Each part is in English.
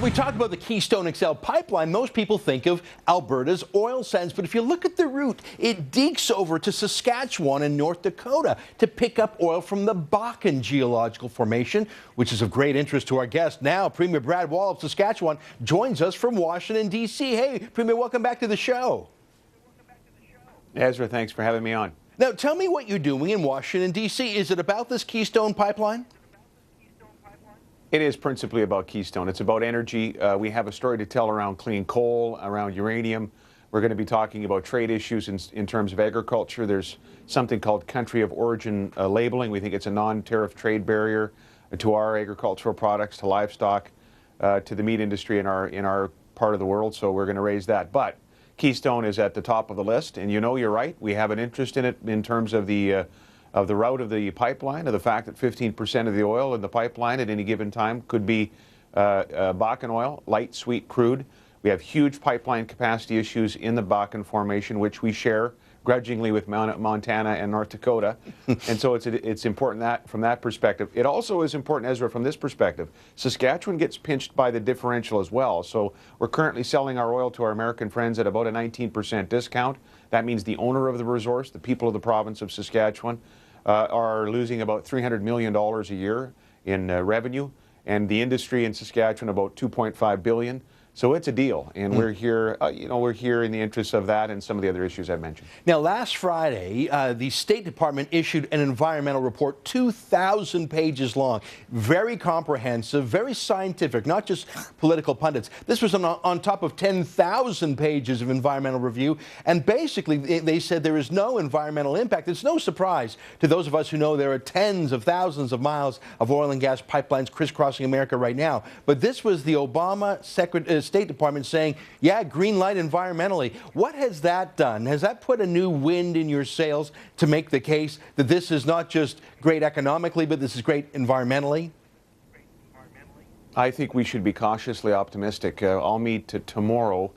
When we talk about the Keystone XL Pipeline, most people think of Alberta's oil sands. But if you look at the route, it dekes over to Saskatchewan and North Dakota to pick up oil from the Bakken geological formation, which is of great interest to our guest. Now, Premier Brad Wall of Saskatchewan joins us from Washington, D.C. Hey, Premier, welcome back to the show. Ezra, thanks for having me on. Now, tell me what you're doing in Washington, D.C. Is it about this Keystone Pipeline? It is principally about Keystone. It's about energy. We have a story to tell around clean coal, around uranium. We're going to be talking about trade issues in terms of agriculture. There's something called country of origin labeling. We think it's a non-tariff trade barrier to our agricultural products, to livestock, to the meat industry in our part of the world. So we're going to raise that. But Keystone is at the top of the list, and you know, you're right. We have an interest in it in terms of the route of the pipeline, of the fact that 15% of the oil in the pipeline at any given time could be Bakken oil, light, sweet crude. We have huge pipeline capacity issues in the Bakken formation, which we share grudgingly with Montana and North Dakota. And so it's important that from that perspective. It also is important, Ezra, from this perspective. Saskatchewan gets pinched by the differential as well. So we're currently selling our oil to our American friends at about a 19% discount. That means the owner of the resource, the people of the province of Saskatchewan, are losing about $300 million a year in revenue, and the industry in Saskatchewan about $2.5 billion. So it's a deal, and we're here, we're here in the interest of that and some of the other issues I've mentioned. Now, last Friday, the State Department issued an environmental report, 2,000 pages long, very comprehensive, very scientific, not just political pundits. This was on top of 10,000 pages of environmental review, and basically they said there is no environmental impact. It's no surprise to those of us who know there are tens of thousands of miles of oil and gas pipelines crisscrossing America right now. But this was the Obama State Department saying, yeah, green light environmentally. What has that done? Has that put a new wind in your sails to make the case that this is not just great economically, but this is great environmentally? I think we should be cautiously optimistic. I'll meet tomorrow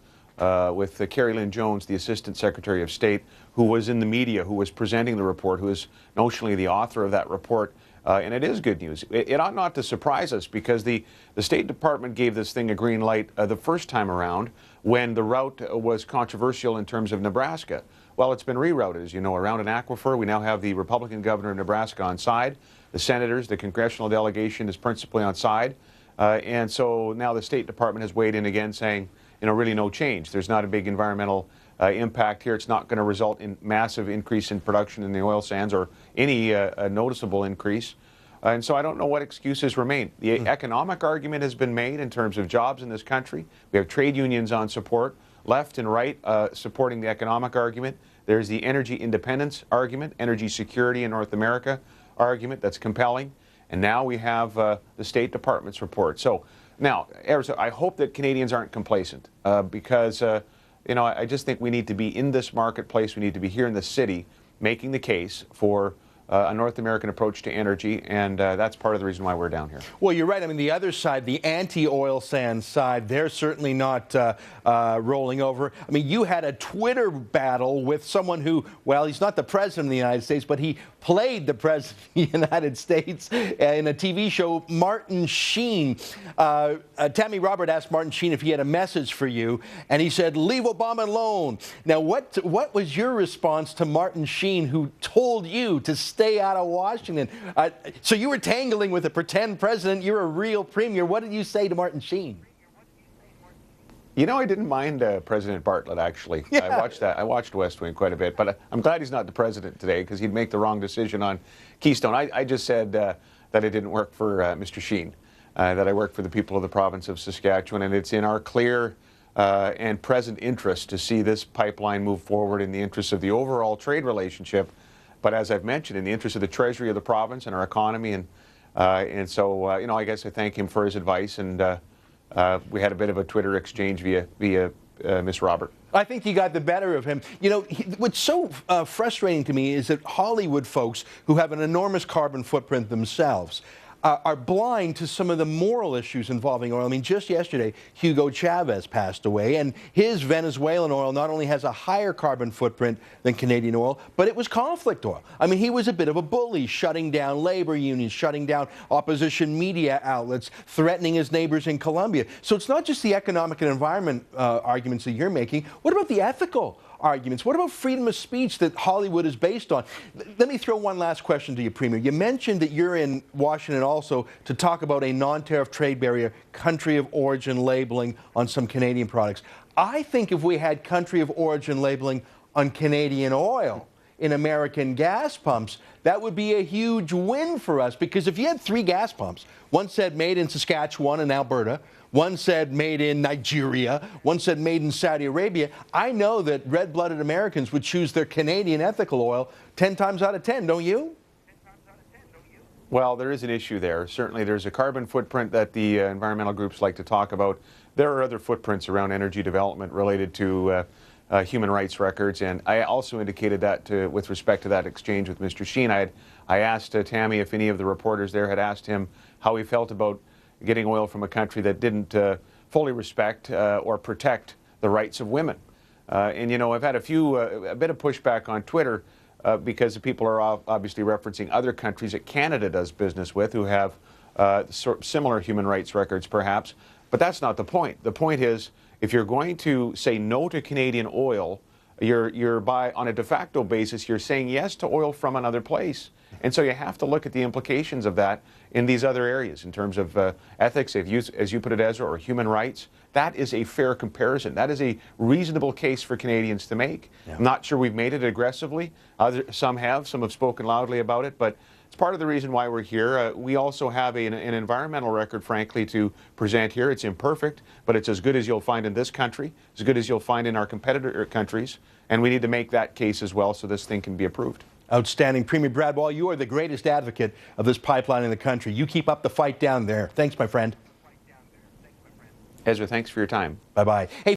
with Carrie Lynn Jones, the Assistant Secretary of State, who was in the media, who was presenting the report, who is notionally the author of that report. And it is good news. It ought not to surprise us, because the State Department gave this thing a green light the first time around when the route was controversial in terms of Nebraska. Well, it's been rerouted, as you know, around an aquifer. We now have the Republican governor of Nebraska on side. The senators, the congressional delegation is principally on side. And so now the State Department has weighed in again saying, really no change. There's not a big environmental impact here. It's not going to result in massive increase in production in the oil sands or any noticeable increase. And so I don't know what excuses remain. The economic argument has been made in terms of jobs in this country. We have trade unions on support, left and right supporting the economic argument. There's the energy independence argument, energy security in North America argument that's compelling. And now we have the State Department's report. So now, I hope that Canadians aren't complacent because I just think we need to be in this marketplace. We need to be here in the city making the case for a North American approach to energy, and that's part of the reason why we're down here. Well, you're right. I mean, the other side, the anti-oil sands side, they're certainly not rolling over. I mean, you had a Twitter battle with someone who, well, he's not the president of the United States, but he played the president of the United States in a TV show, Martin Sheen. Tammy Robert asked Martin Sheen if he had a message for you, and he said, leave Obama alone. Now, what was your response to Martin Sheen, who told you to stay out of Washington? So you were tangling with a pretend president. You're a real premier. What did you say to Martin Sheen? I didn't mind President Bartlett, actually. Yeah. I watched West Wing quite a bit, but I'm glad he's not the president today, because he'd make the wrong decision on Keystone. I just said that it didn't work for Mr. Sheen, that I work for the people of the province of Saskatchewan, and it's in our clear and present interest to see this pipeline move forward in the interest of the overall trade relationship. But as I've mentioned, in the interest of the treasury of the province and our economy, and so I guess I thank him for his advice, and we had a bit of a Twitter exchange via Miss Robert. I think you got the better of him. What's so frustrating to me is that Hollywood folks who have an enormous carbon footprint themselves are blind to some of the moral issues involving oil. I mean, just yesterday, Hugo Chavez passed away, and his Venezuelan oil not only has a higher carbon footprint than Canadian oil, but it was conflict oil. I mean, he was a bit of a bully, shutting down labor unions, shutting down opposition media outlets, threatening his neighbors in Colombia. So it's not just the economic and environment arguments that you're making. What about the ethical arguments? What about freedom of speech that Hollywood is based on? Let me throw one last question to you, Premier. You mentioned that you're in Washington also to talk about a non-tariff trade barrier, country of origin labeling on some Canadian products. I think if we had country of origin labeling on Canadian oil in American gas pumps, that would be a huge win for us, because if you had 3 gas pumps, one said made in Saskatchewan and Alberta, one said made in Nigeria, one said made in Saudi Arabia, I know that red-blooded Americans would choose their Canadian ethical oil 10 times out of 10, don't you? Well, there is an issue there. Certainly there's a carbon footprint that the environmental groups like to talk about. There are other footprints around energy development related to human rights records, and I also indicated that with respect to that exchange with Mr. Sheen. I asked Tammy if any of the reporters there had asked him how he felt about getting oil from a country that didn't fully respect or protect the rights of women. And you know, I've had a bit of pushback on Twitter because people are obviously referencing other countries that Canada does business with who have similar human rights records perhaps, but that's not the point. The point is, if you're going to say no to Canadian oil, on a de facto basis, you're saying yes to oil from another place. And so you have to look at the implications of that in these other areas in terms of ethics, as you put it, Ezra, or human rights. That is a fair comparison. That is a reasonable case for Canadians to make. Yeah. I'm not sure we've made it aggressively. Some have spoken loudly about it, but it's part of the reason why we're here. We also have an environmental record, frankly, to present here. It's imperfect, but it's as good as you'll find in this country, as good as you'll find in our competitor countries, and we need to make that case as well so this thing can be approved. Outstanding. Premier Bradwell, you are the greatest advocate of this pipeline in the country. You keep up the fight down there. Thanks, my friend. Ezra, thanks for your time. Bye-bye. Hey.